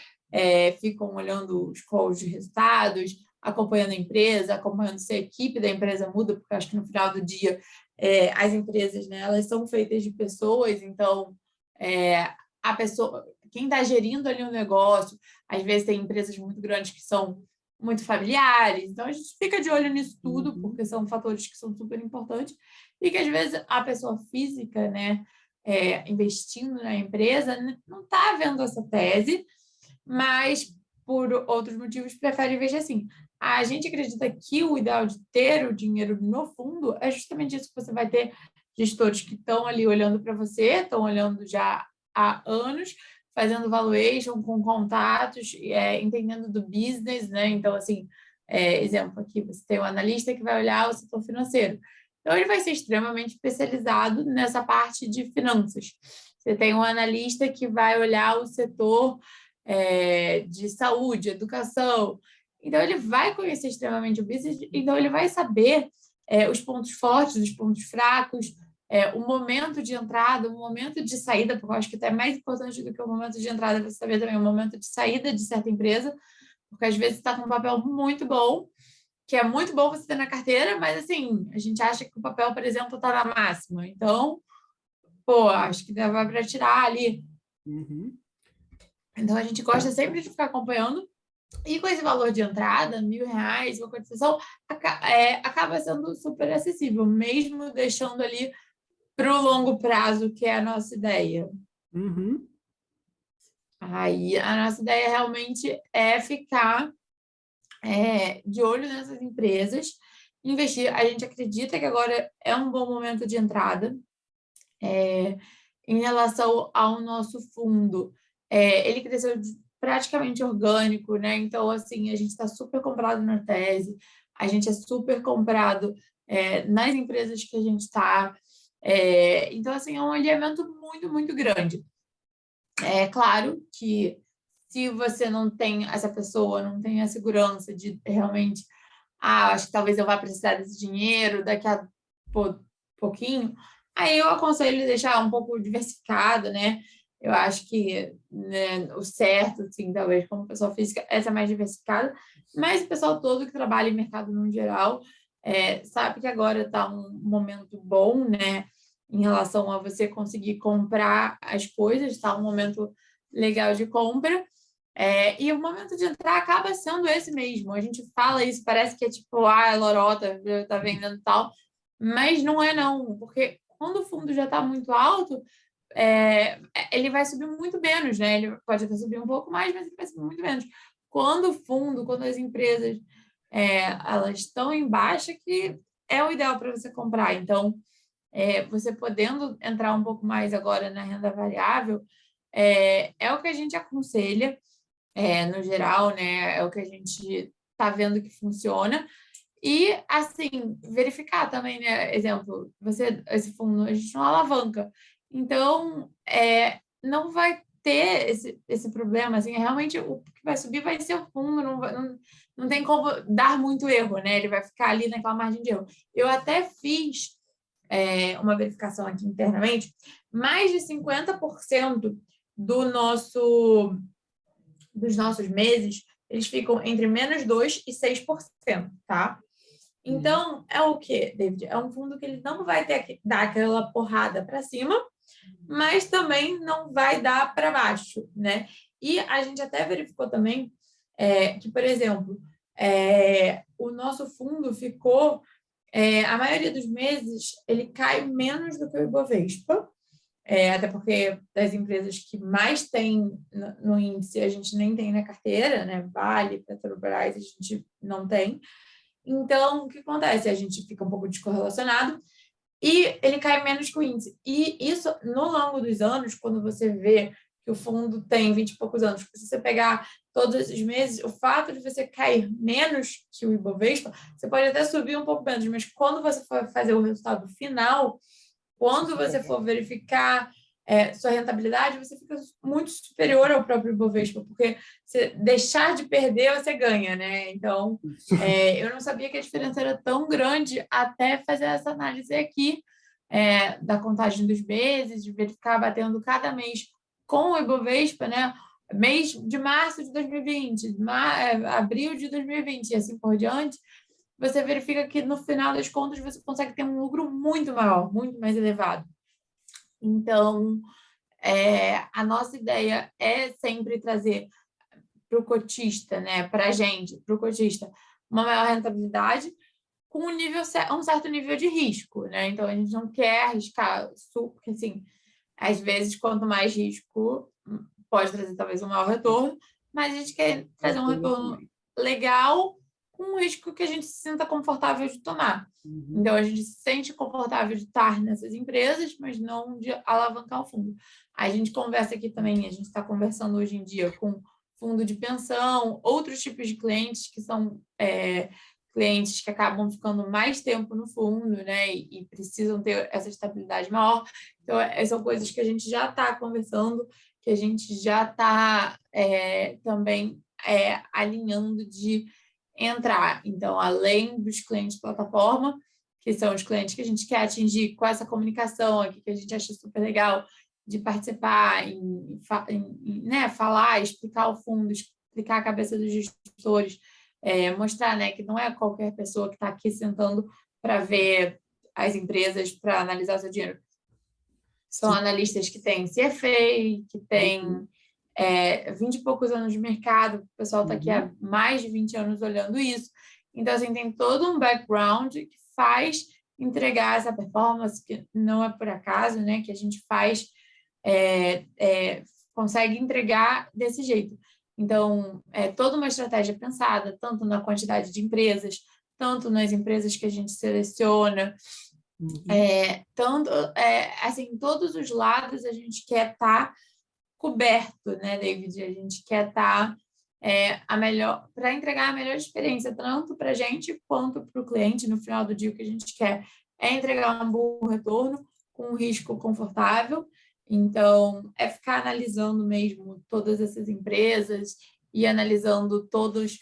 ficam olhando os calls de resultados, acompanhando a empresa, acompanhando se a equipe da empresa muda, porque acho que no final do dia as empresas, né, elas são feitas de pessoas, então a pessoa, quem está gerindo ali o negócio, às vezes tem empresas muito grandes que são muito familiares, então a gente fica de olho nisso tudo, porque são fatores que são super importantes, e que às vezes a pessoa física, né, investindo na empresa, não está vendo essa tese, mas por outros motivos prefere investir assim. A gente acredita que o ideal de ter o dinheiro no fundo é justamente isso, que você vai ter gestores que estão ali olhando para você, estão olhando já há anos, fazendo valuation com contatos, entendendo do business, né? Então, assim, exemplo aqui, você tem um analista que vai olhar o setor financeiro. Então, ele vai ser extremamente especializado nessa parte de finanças. Você tem um analista que vai olhar o setor de saúde, educação. Então, ele vai conhecer extremamente o business, então ele vai saber os pontos fortes, os pontos fracos, o momento de entrada, o momento de saída, porque eu acho que até é mais importante do que o momento de entrada, você saber também o momento de saída de certa empresa, porque às vezes está com um papel muito bom que é muito bom você ter na carteira, mas assim, a gente acha que o papel, por exemplo, está na máxima. Então, pô, acho que dá para tirar ali. Uhum. Então, a gente gosta sempre de ficar acompanhando. E com esse valor de entrada, R$ 1.000, uma cotização, acaba sendo super acessível, mesmo deixando ali para o longo prazo, que é a nossa ideia. Uhum. Aí, a nossa ideia realmente é ficar de olho nessas empresas, investir. A gente acredita que agora é um bom momento de entrada. Em relação ao nosso fundo, ele cresceu praticamente orgânico, né? Então, assim, a gente está super comprado na tese, a gente é super comprado nas empresas que a gente está. Então, assim, é um alinhamento muito, muito grande. É claro que se você não tem, essa pessoa não tem a segurança de realmente, acho que talvez eu vá precisar desse dinheiro daqui a pouquinho, aí eu aconselho deixar um pouco diversificado, né? Eu acho que, né, o certo, assim, talvez como pessoa física, essa é mais diversificada, mas o pessoal todo que trabalha em mercado no geral sabe que agora está um momento bom, né? Em relação a você conseguir comprar as coisas, está um momento legal de compra. E o momento de entrar acaba sendo esse mesmo. A gente fala isso, parece que é tipo, lorota, tá vendendo tal, mas não é não, porque quando o fundo já está muito alto, ele vai subir muito menos, né? Ele pode até subir um pouco mais, mas ele vai subir muito menos. Quando o fundo, quando as empresas elas estão em baixa, que é o ideal para você comprar. Então, você podendo entrar um pouco mais agora na renda variável, é o que a gente aconselha no geral, né? É o que a gente está vendo que funciona. E, assim, verificar também, né? Exemplo, esse fundo, a gente não alavanca. Então, não vai ter esse problema, assim, realmente o que vai subir vai ser o fundo, não tem como dar muito erro, né? Ele vai ficar ali naquela margem de erro. Eu até fiz uma verificação aqui internamente, mais de 50% do nosso dos nossos meses, eles ficam entre -2% e 6%, tá? Uhum. Então, é o quê, David? É um fundo que ele não vai dar aquela porrada para cima, mas também não vai dar para baixo, né? E a gente até verificou também que, por exemplo, o nosso fundo ficou, a maioria dos meses, ele cai menos do que o Ibovespa, até porque das empresas que mais tem no índice, a gente nem tem na carteira, né? Vale, Petrobras, a gente não tem. Então, o que acontece? A gente fica um pouco descorrelacionado e ele cai menos que o índice. E isso, no longo dos anos, quando você vê que o fundo tem 20 e poucos anos, se você pegar todos esses meses, o fato de você cair menos que o Ibovespa, você pode até subir um pouco menos, mas quando você for fazer o resultado final, quando você for verificar sua rentabilidade, você fica muito superior ao próprio Ibovespa, porque se deixar de perder, você ganha, né? Então, eu não sabia que a diferença era tão grande até fazer essa análise aqui da contagem dos meses, de verificar batendo cada mês com o Ibovespa, né? Mês de março de 2020, abril de 2020 e assim por diante, você verifica que no final das contas você consegue ter um lucro muito maior, muito mais elevado. Então, a nossa ideia é sempre trazer para o cotista, né, para a gente, para o cotista, uma maior rentabilidade com um certo nível de risco, né? Então, a gente não quer arriscar, porque assim, às vezes, quanto mais risco, pode trazer talvez um maior retorno, mas a gente quer trazer um retorno legal com um risco que a gente se sinta confortável de tomar. Uhum. Então, a gente se sente confortável de estar nessas empresas, mas não de alavancar o fundo. A gente conversa aqui também, a gente está conversando hoje em dia com fundo de pensão, outros tipos de clientes que são clientes que acabam ficando mais tempo no fundo, né, e precisam ter essa estabilidade maior. Então, são coisas que a gente já está conversando, que a gente já está também alinhando de entrar. Então, além dos clientes plataforma, que são os clientes que a gente quer atingir com essa comunicação aqui, que a gente acha super legal de participar, né, falar, explicar o fundo, explicar a cabeça dos gestores, mostrar, né, que não é qualquer pessoa que está aqui sentando para ver as empresas, para analisar o seu dinheiro. São Sim. analistas que têm CFA, que têm 20 e poucos anos de mercado, o pessoal está aqui há mais de 20 anos olhando isso. Então, assim, tem todo um background que faz entregar essa performance, que não é por acaso, né, que a gente faz, consegue entregar desse jeito. Então, é toda uma estratégia pensada, tanto na quantidade de empresas, tanto nas empresas que a gente seleciona, tanto, assim, todos os lados a gente quer estar coberto, né, David? A gente quer estar a melhor, para entregar a melhor experiência, tanto para a gente quanto para o cliente. No final do dia, o que a gente quer é entregar um bom retorno com um risco confortável. Então, é ficar analisando mesmo todas essas empresas e analisando todos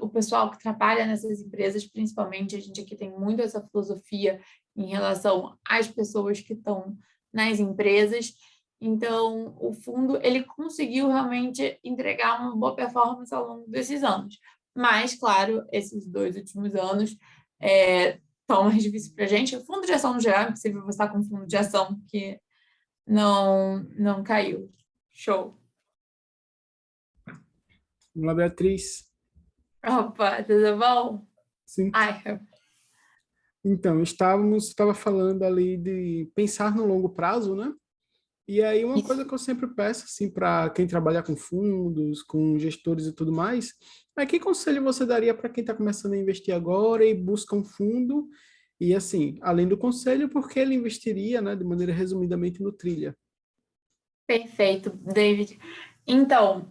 o pessoal que trabalha nessas empresas, principalmente. A gente aqui tem muito essa filosofia em relação às pessoas que estão nas empresas. Então, o fundo ele conseguiu realmente entregar uma boa performance ao longo desses anos. Mas, claro, esses 2 últimos anos estão mais difíceis para a gente. O fundo de ação no geral, é impossível você estar com um fundo de ação que não caiu. Show. Vamos lá, Beatriz. Opa, tudo bom? Sim. Ai, Então, estava falando ali de pensar no longo prazo, né? E aí uma coisa que eu sempre peço assim para quem trabalha com fundos, com gestores e tudo mais, é que conselho você daria para quem está começando a investir agora e busca um fundo e assim, além do conselho, porque ele investiria, né, de maneira resumidamente no Trilha. perfeito, David. Então,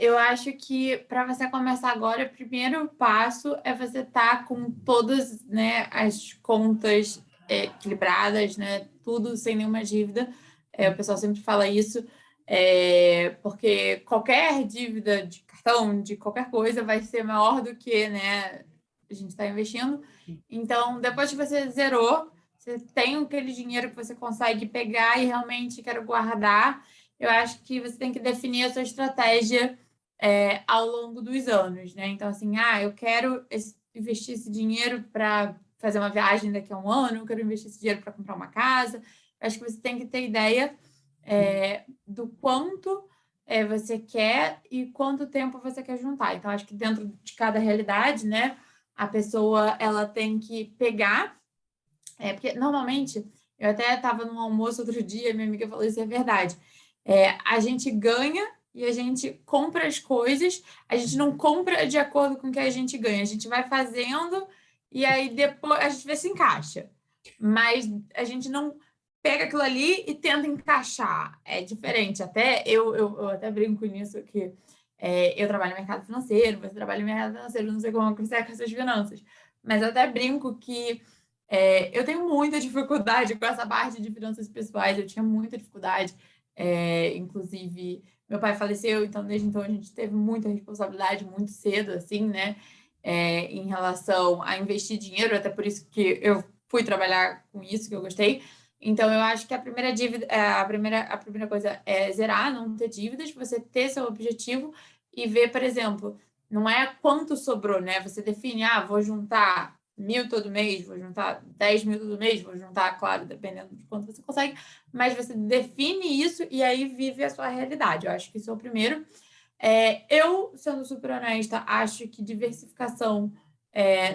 eu acho que para você começar agora, o primeiro passo é você estar com todas, né, as contas equilibradas, né, tudo sem nenhuma dívida. O pessoal sempre fala isso, porque qualquer dívida de cartão, de qualquer coisa, vai ser maior do que, né, a gente está investindo. Então, depois que você zerou, você tem aquele dinheiro que você consegue pegar e realmente quero guardar. Eu acho que você tem que definir a sua estratégia ao longo dos anos, né? Então, assim, eu quero investir esse dinheiro para fazer uma viagem daqui a um ano, eu quero investir esse dinheiro para comprar uma casa. Eu acho que você tem que ter ideia do quanto você quer e quanto tempo você quer juntar. Então, acho que dentro de cada realidade, né, a pessoa ela tem que pegar, porque normalmente, eu até estava num almoço outro dia, minha amiga falou isso, é verdade. A gente ganha e a gente compra as coisas, a gente não compra de acordo com o que a gente ganha, a gente vai fazendo e aí depois a gente vê se encaixa. Mas a gente não pega aquilo ali e tenta encaixar. É diferente. Até eu até brinco nisso que eu trabalho no mercado financeiro, você trabalha no mercado financeiro, não sei como você é com essas finanças. Mas eu até brinco que eu tenho muita dificuldade com essa parte de finanças pessoais, eu tinha muita dificuldade. Inclusive, meu pai faleceu, então desde então a gente teve muita responsabilidade muito cedo, assim, né? Em relação a investir dinheiro, até por isso que eu fui trabalhar com isso, que eu gostei. Então, eu acho que a primeira dívida, a primeira coisa é zerar, não ter dívidas, você ter seu objetivo e ver, por exemplo, não é quanto sobrou, né? Você define, vou juntar 1.000 todo mês, vou juntar 10.000 todo mês, vou juntar, claro, dependendo de quanto você consegue, mas você define isso e aí vive a sua realidade. Eu acho que isso é o primeiro. Eu, sendo super honesta, acho que diversificação,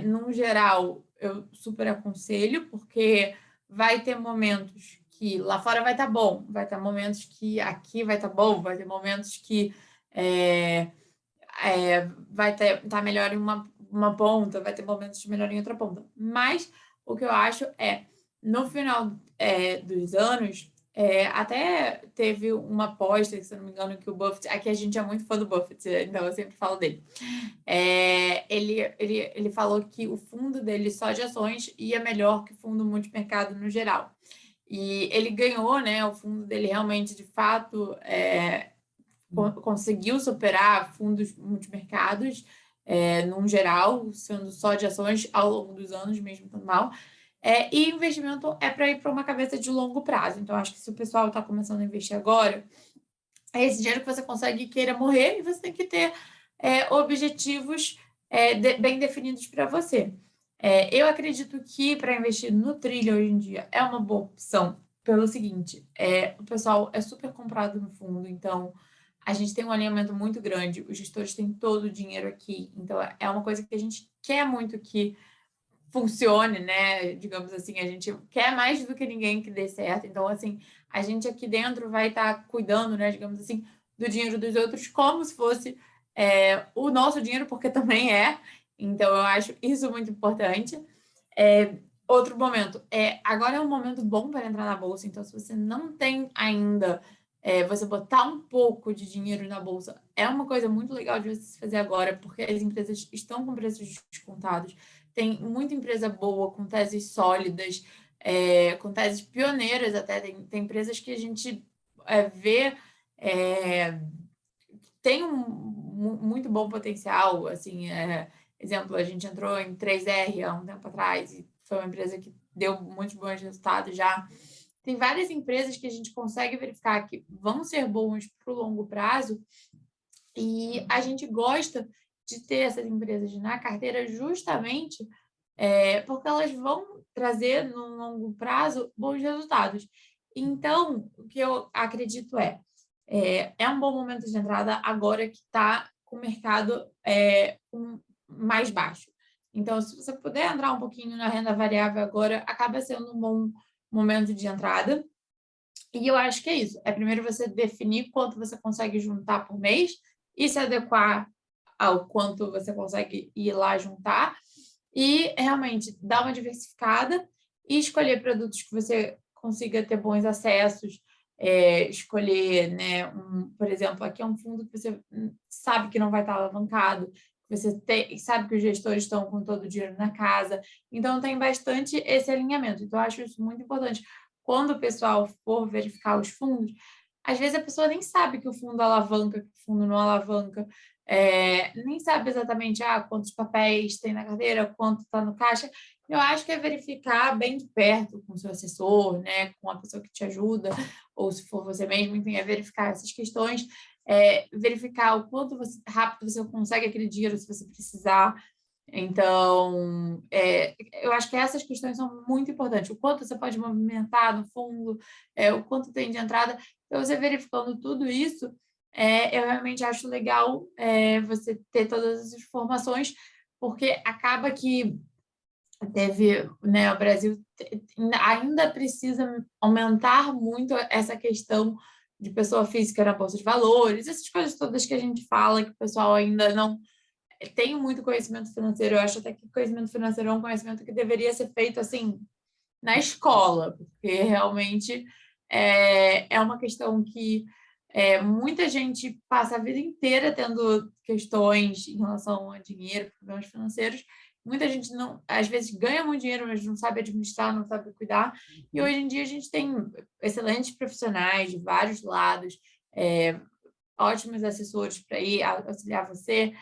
num geral, eu super aconselho, porque vai ter momentos que lá fora vai estar bom, vai ter momentos que aqui vai estar bom, vai ter momentos que vai estar melhor em uma ponta, vai ter momentos melhor em outra ponta. Mas o que eu acho no final dos anos, até teve uma aposta, se eu não me engano, que o Buffett, aqui a gente é muito fã do Buffett, então eu sempre falo dele. Ele falou que o fundo dele só de ações ia melhor que o fundo multimercado no geral. E ele ganhou, né? O fundo dele realmente, de fato, conseguiu superar fundos multimercados, num geral, sendo só de ações ao longo dos anos, mesmo estando mal. E investimento é para ir para uma cabeça de longo prazo. Então, acho que se o pessoal está começando a investir agora, é esse dinheiro que você consegue queira morrer e você tem que ter objetivos bem definidos para você. Eu acredito que para investir no Trilha hoje em dia é uma boa opção, pelo seguinte, o pessoal é super comprado no fundo, então a gente tem um alinhamento muito grande, os gestores têm todo o dinheiro aqui, então é uma coisa que a gente quer muito que funcione, né? Digamos assim, a gente quer mais do que ninguém que dê certo. Então, assim, a gente aqui dentro vai estar cuidando, né? Digamos assim, do dinheiro dos outros como se fosse o nosso dinheiro, porque também é. Então, eu acho isso muito importante. Outro momento, agora é um momento bom para entrar na bolsa. Então, se você não tem ainda, você botar um pouco de dinheiro na bolsa é uma coisa muito legal de você fazer agora, porque as empresas estão com preços descontados. Tem muita empresa boa, com teses sólidas, com teses pioneiras até. Tem empresas que a gente vê tem muito bom potencial. Assim, exemplo, a gente entrou em 3R há um tempo atrás e foi uma empresa que deu muitos bons resultados já. Tem várias empresas que a gente consegue verificar que vão ser bons para o longo prazo e a gente gosta de ter essas empresas na carteira justamente porque elas vão trazer, no longo prazo, bons resultados. Então, o que eu acredito é um bom momento de entrada agora que está com o mercado mais baixo. Então, se você puder entrar um pouquinho na renda variável agora, acaba sendo um bom momento de entrada. E eu acho que é isso. Primeiro você definir quanto você consegue juntar por mês e se adequar ao quanto você consegue ir lá juntar e realmente dar uma diversificada e escolher produtos que você consiga ter bons acessos, escolher, né, por exemplo, aqui é um fundo que você sabe que não vai estar alavancado, você sabe que os gestores estão com todo o dinheiro na casa, então tem bastante esse alinhamento. Então, eu acho isso muito importante. Quando o pessoal for verificar os fundos, às vezes a pessoa nem sabe que o fundo alavanca, que o fundo não alavanca, nem sabe exatamente quantos papéis tem na carteira, quanto está no caixa. Eu acho que é verificar bem de perto com o seu assessor, né, com a pessoa que te ajuda, ou se for você mesmo, enfim, é verificar essas questões, verificar o quanto rápido você consegue aquele dinheiro se você precisar. Então, eu acho que essas questões são muito importantes. O quanto você pode movimentar no fundo, o quanto tem de entrada. Então, você verificando tudo isso, eu realmente acho legal você ter todas as informações, porque acaba que né, o Brasil ainda precisa aumentar muito essa questão de pessoa física na Bolsa de Valores, essas coisas todas que a gente fala, que o pessoal ainda não tem muito conhecimento financeiro. Eu acho até que conhecimento financeiro é um conhecimento que deveria ser feito assim na escola, porque realmente é uma questão que muita gente passa a vida inteira tendo questões em relação a dinheiro, problemas financeiros. Muita gente não, às vezes ganha muito dinheiro, mas não sabe administrar, não sabe cuidar. E hoje em dia a gente tem excelentes profissionais de vários lados, ótimos assessores para ir auxiliar você.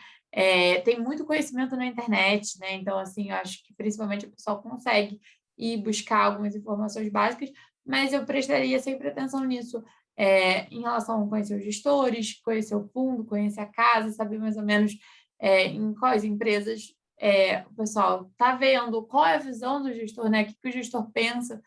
Tem muito conhecimento na internet, né? Então, assim, eu acho que principalmente o pessoal consegue ir buscar algumas informações básicas, mas eu prestaria sempre atenção nisso, em relação a conhecer os gestores, conhecer o fundo, conhecer a casa, saber mais ou menos em quais empresas o pessoal está vendo, qual é a visão do gestor, né? O que o gestor pensa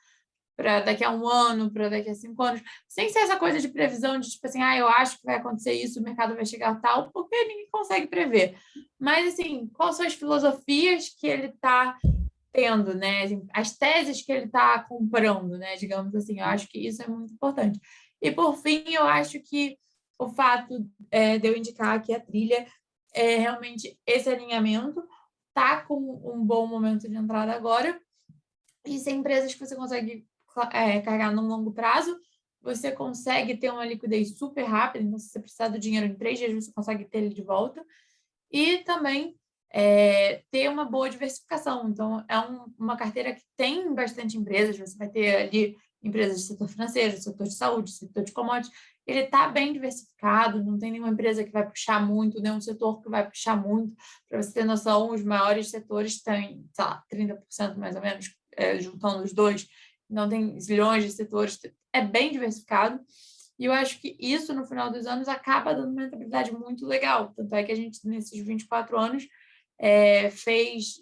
para daqui a 1 ano, para daqui a 5 anos, sem ser essa coisa de previsão de tipo assim, eu acho que vai acontecer isso, o mercado vai chegar tal, porque ninguém consegue prever. Mas, assim, quais são as filosofias que ele está tendo, né? As teses que ele está comprando, né? Digamos assim, eu acho que isso é muito importante. E, por fim, eu acho que o fato de eu indicar que a trilha é realmente esse alinhamento, tá com um bom momento de entrada agora, e ser empresas que você consegue carregar no longo prazo, você consegue ter uma liquidez super rápida, então se você precisar do dinheiro em 3 dias, você consegue ter ele de volta, e também ter uma boa diversificação. Então, uma carteira que tem bastante empresas, você vai ter ali empresas do setor financeiro, setor de saúde, setor de commodities, ele está bem diversificado, não tem nenhuma empresa que vai puxar muito, nenhum setor que vai puxar muito. Para você ter noção, os maiores setores têm, sei lá, 30% mais ou menos, juntando os dois, então tem zilhões de setores, é bem diversificado. E eu acho que isso, no final dos anos, acaba dando uma rentabilidade muito legal. Tanto é que a gente, nesses 24 anos, fez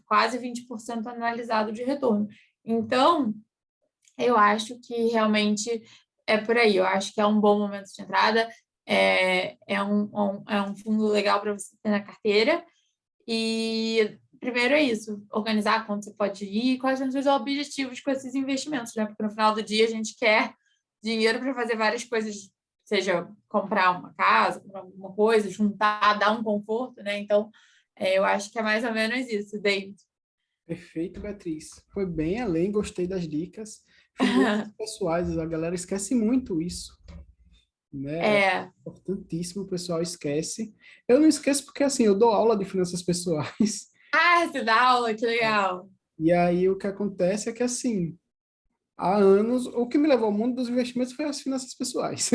quase 20% anualizado de retorno. Então, eu acho que realmente é por aí. Eu acho que é um bom momento de entrada, é um fundo legal para você ter na carteira. E primeiro é isso, organizar quanto você pode ir, quais são os seus objetivos com esses investimentos, né? Porque no final do dia a gente quer dinheiro para fazer várias coisas, seja comprar uma casa, comprar alguma coisa, juntar, dar um conforto, né? Então, eu acho que é mais ou menos isso, David. Perfeito, Beatriz. Foi bem além, gostei das dicas. Finanças pessoais, a galera esquece muito isso, né? É É. importantíssimo, o pessoal esquece. Eu não esqueço porque, assim, eu dou aula de finanças pessoais. Ah, você dá aula, que legal. E aí o que acontece é que, assim, há anos, o que me levou ao mundo dos investimentos foi as finanças pessoais.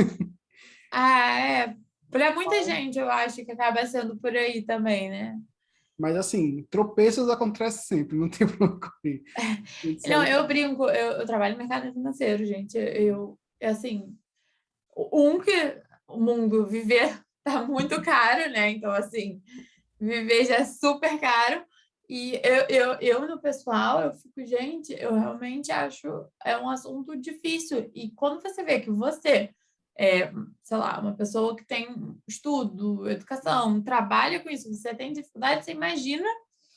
Ah, é. Para muita gente, eu acho que acaba sendo por aí também, né? Mas, assim, tropeços acontecem sempre, não tem problema correr. A gente Não, sabe eu brinco, eu trabalho no mercado financeiro, gente. Assim, que o mundo viver tá muito caro, né? Então, assim, viver já é super caro. E no pessoal, eu fico, gente, eu realmente acho um assunto difícil. E quando você vê que você é, sei lá, uma pessoa que tem estudo, educação, trabalha com isso, você tem dificuldade, você imagina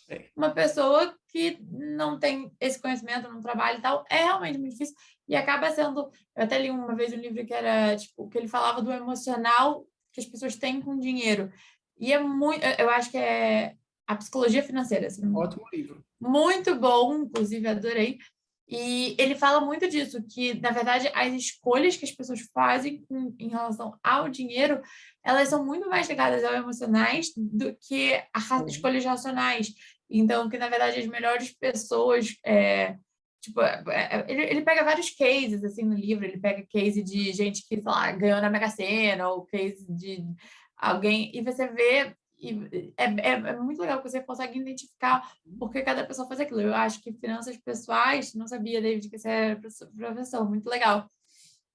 é, uma pessoa que não tem esse conhecimento, não trabalha e tal, é realmente muito difícil. E acaba sendo. Eu até li uma vez um livro que era, tipo, que ele falava do emocional que as pessoas têm com dinheiro. E é muito. Eu acho que é a psicologia financeira, se não me engano. ótimo livro. Muito bom, inclusive, adorei. E ele fala muito disso, que, na verdade, as escolhas que as pessoas fazem em relação ao dinheiro, elas são muito mais ligadas ao emocionais do que a escolhas racionais. Então, que, na verdade, as melhores pessoas... tipo, ele pega vários cases, assim, no livro. Ele pega case de gente que, sei lá, ganhou na Mega Sena, ou case de alguém... E você vê... é muito legal que você consegue identificar porque cada pessoa faz aquilo. Eu acho que finanças pessoais, não sabia, David, que você era professor, muito legal.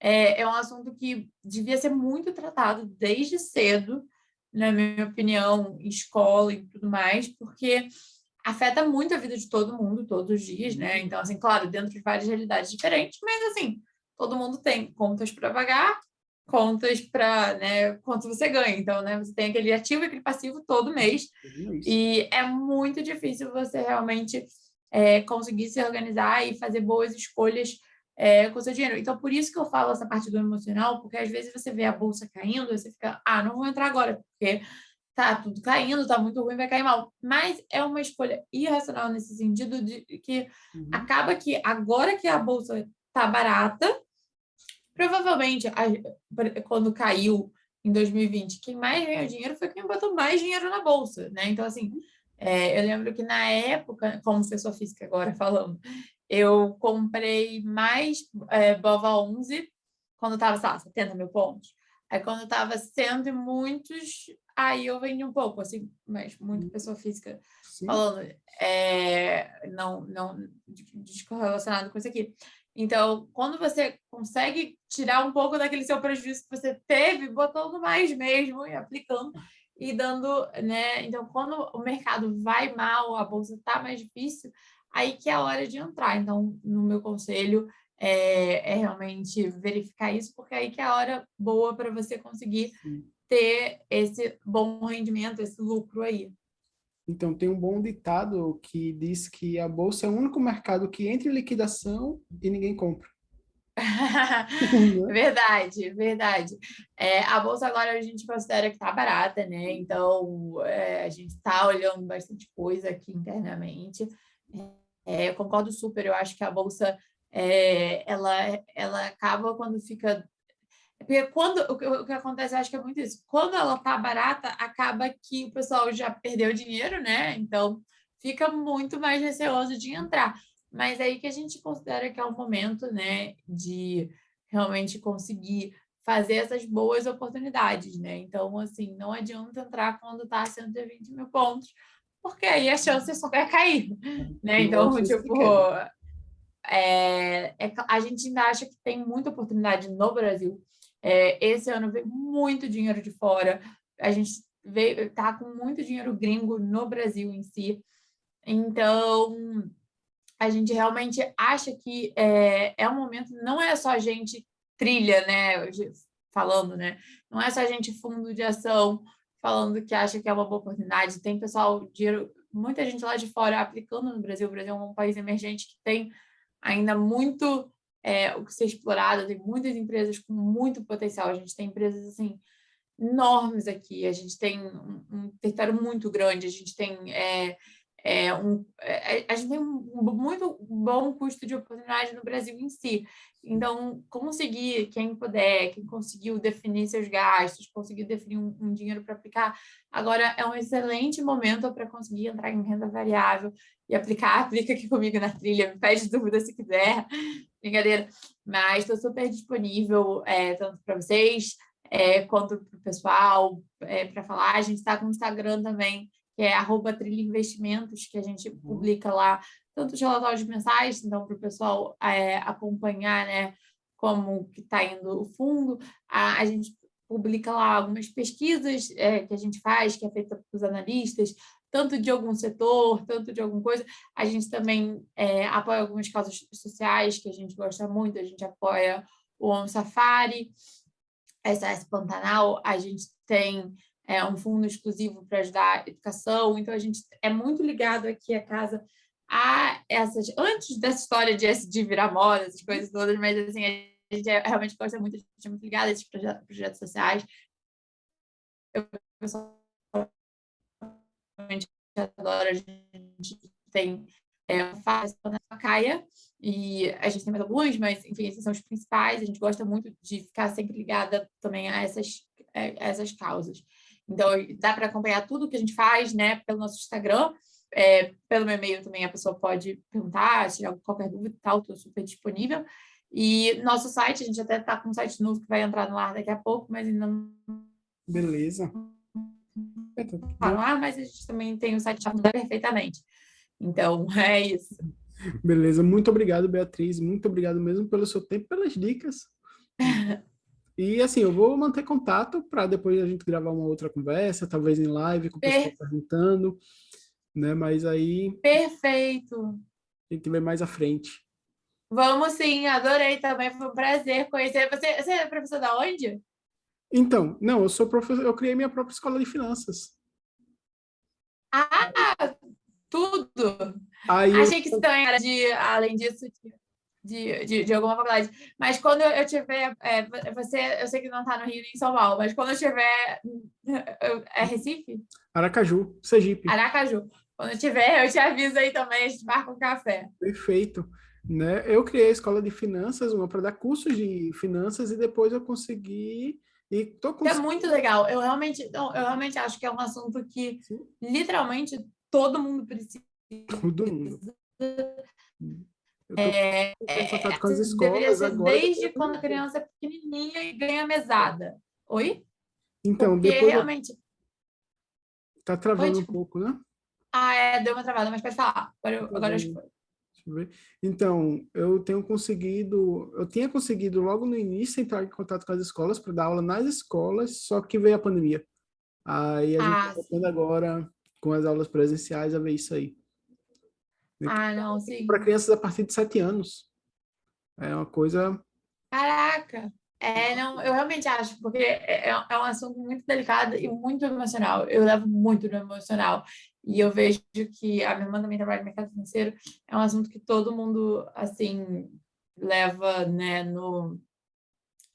É um assunto que devia ser muito tratado desde cedo, na minha opinião, em escola e tudo mais, porque afeta muito a vida de todo mundo, todos os dias, né? Então, assim, claro, dentro de várias realidades diferentes, mas, assim, todo mundo tem contas para pagar, contas para, né, quanto você ganha. Então, né, você tem aquele ativo e aquele passivo todo mês, Isso. e é muito difícil você realmente conseguir se organizar e fazer boas escolhas com o seu dinheiro. Então, por isso que eu falo essa parte do emocional, porque às vezes você vê a bolsa caindo, você fica, não vou entrar agora, porque tá tudo caindo, tá muito ruim, vai cair mal. Mas é uma escolha irracional nesse sentido de que Uhum. acaba que agora que a bolsa tá barata, provavelmente quando caiu em 2020, quem mais ganhou dinheiro foi quem botou mais dinheiro na bolsa, né? Então, assim, eu lembro que na época, como pessoa física agora falando, eu comprei mais BOVA 11 quando estava, sei lá, 70 mil pontos. Aí quando estava 100 e muitos, aí eu vendi um pouco, assim, mas muito pessoa física Sim. falando, não descorrelacionado com isso aqui. Então, quando você consegue tirar um pouco daquele seu prejuízo que você teve, botando mais mesmo e aplicando e dando, né? Então, quando o mercado vai mal, a bolsa está mais difícil, aí que é a hora de entrar. Então, no meu conselho, é realmente verificar isso, porque aí que é a hora boa para você conseguir Sim. ter esse bom rendimento, esse lucro aí. Então, tem um bom ditado que diz que a bolsa é o único mercado que entra em liquidação e ninguém compra. Né? Verdade, verdade. A bolsa agora a gente considera que está barata, né? Então, a gente está olhando bastante coisa aqui internamente. Eu concordo super, eu acho que a bolsa ela acaba quando fica. Porque o que acontece, eu acho que é muito isso. Quando ela tá barata, acaba que o pessoal já perdeu dinheiro, né? Então fica muito mais receoso de entrar. Mas aí que a gente considera que é o momento, né, de realmente conseguir fazer essas boas oportunidades, né? Então, assim, não adianta entrar quando tá 120 mil pontos, porque aí a chance só vai cair, né? Maior Então, chance de tipo, queda. a gente ainda acha que tem muita oportunidade no Brasil. Esse ano veio muito dinheiro de fora, a gente está com muito dinheiro gringo no Brasil em si. Então, a gente realmente acha que é um momento, não é só a gente trilha, né, falando, né, não é só a gente fundo de ação falando que acha que é uma boa oportunidade, tem pessoal, dinheiro, muita gente lá de fora aplicando no Brasil. O Brasil é um país emergente que tem ainda muito o que ser explorado, tem muitas empresas com muito potencial, a gente tem empresas, assim, enormes aqui, a gente tem um território muito grande, a gente tem a gente tem um muito bom custo de oportunidade no Brasil em si. Então, conseguir, quem puder, quem conseguiu definir seus gastos, conseguiu definir um dinheiro para aplicar, agora é um excelente momento para conseguir entrar em renda variável e aplicar. Aplica aqui comigo na trilha, me pede dúvida se quiser, brincadeira. Mas estou super disponível, tanto para vocês, quanto para o pessoal, para falar. A gente está com o Instagram também, que é @trilhainvestimentos, que a gente publica lá tanto os relatórios mensais, então, para o pessoal acompanhar, né, como que está indo o fundo. A gente publica lá algumas pesquisas que a gente faz, que é feita pelos analistas, tanto de algum setor, tanto de alguma coisa. A gente também apoia algumas causas sociais que a gente gosta muito, a gente apoia o On Safari, SOS Pantanal, a gente tem um fundo exclusivo para ajudar a educação, então a gente é muito ligado aqui a casa a essas, antes dessa história de virar moda, essas coisas todas, mas assim, a gente realmente gosta muito, a gente é muito ligado a esses projetos sociais. Eu pessoalmente adoro, a gente tem faz na Caia, e a gente tem mais alguns, mas enfim, esses são os principais. A gente gosta muito de ficar sempre ligada também a essas causas. Então, dá para acompanhar tudo que a gente faz, né, pelo nosso Instagram, pelo meu e-mail também a pessoa pode perguntar, se tiver qualquer dúvida e tal, estou super disponível. E nosso site, a gente até está com um site novo que vai entrar no ar daqui a pouco, mas ainda não Beleza. está no ar, mas a gente também tem o site perfeitamente. Então, é isso. Beleza, muito obrigado, Beatriz. Muito obrigado mesmo pelo seu tempo, pelas dicas. E assim, eu vou manter contato para depois a gente gravar uma outra conversa, talvez em live, com o pessoal perguntando, né? Mas aí Perfeito. a gente vê mais à frente. Vamos sim, adorei também, foi um prazer conhecer. Você é professor da onde? Então, não, eu sou professor, eu criei minha própria escola de finanças. Ah, tudo! Aí eu, Achei que você também era além disso, de alguma faculdade. Mas quando eu tiver, eu sei que não está no Rio nem em São Paulo, mas quando eu tiver, é Recife? Aracaju, Sergipe. Aracaju. Quando eu tiver, eu te aviso aí também, a gente marca um café. Perfeito. Né? Eu criei a escola de finanças, uma para dar cursos de finanças e depois eu consegui e tô É conseguindo. muito legal. Eu realmente acho que é um assunto que Sim, literalmente todo mundo precisa. todo mundo. Eu tô em contato com as Deveria escolas ser agora. desde quando a criança é pequenininha e ganha mesada. Oi? Então, Porque depois realmente. tá Oi, travando um desculpa. pouco, né? Deu uma travada, mas pode falar. Tá Agora acho que travando. foi. Deixa eu ver. Então, eu tinha conseguido logo no início entrar em contato com as escolas para dar aula nas escolas, só que veio a pandemia. Aí a gente está voltando Sim. agora com as aulas presenciais a ver isso aí. Não, Para sim. crianças a partir de 7 anos. É uma coisa. Caraca! Não, eu realmente acho, porque é um assunto muito delicado e muito emocional. Eu levo muito no emocional. E eu vejo que a minha irmã também trabalha no mercado financeiro. É um assunto que todo mundo, assim, leva, né, no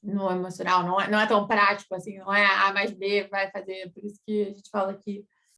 emocional. Não é tão prático, assim, não é A mais B vai fazer. Por isso que a gente fala que